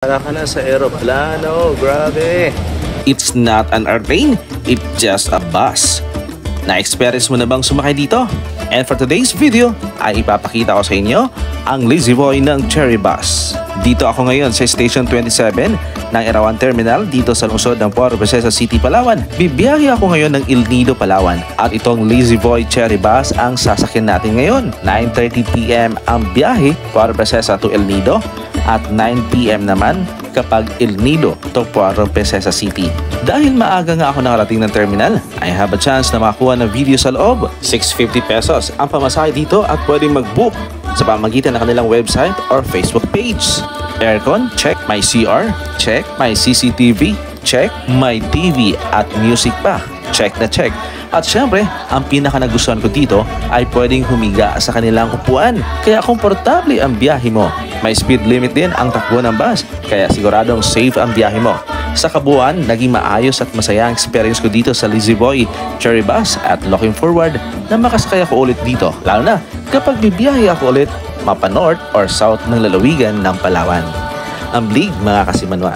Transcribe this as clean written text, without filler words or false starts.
Para ka na sa aeroplano, grabe. It's not an airplane, it's just a bus. Na-experience mo na bang sumakay dito? And for today's video, ay ipapakita ko sa inyo ang Lazy Boy ng Cherry Bus. Dito ako ngayon sa Station 27 ng Erawan Terminal dito sa lungsod ng Puerto Princesa City, Palawan. Bibiyahe ako ngayon ng El Nido, Palawan. At itong Lazy Boy Cherry Bus ang sasakyan natin ngayon. 9:30 PM ang biyahe Puerto Princesa to El Nido at 9 PM naman kapag El Nido to Puerto Princesa City. Dahil maaga nga ako nakarating ng terminal, I have a chance na makakuha ng video sa loob. 650 pesos ang pamasahe dito at pwedeng mag-book sa pamagitan ng kanilang website or Facebook page. Aircon, check. My CR, check. My CCTV, check. My TV at music pa, check na check. At syempre, ang pinaka nagustuhan ko dito ay pwedeng humiga sa kanilang upuan. Kaya komportable ang biyahe mo. May speed limit din ang takbo ng bus, kaya siguradong safe ang biyahe mo. Sa kabuuan, naging maayos at masaya ang experience ko dito sa Lazy Boy Cherry Bus at looking forward na makasakay ako ulit dito. Lalo na kapag bibiyahe ako ulit mapa north or south ng lalawigan ng Palawan. Ang blig mga kasimanwa.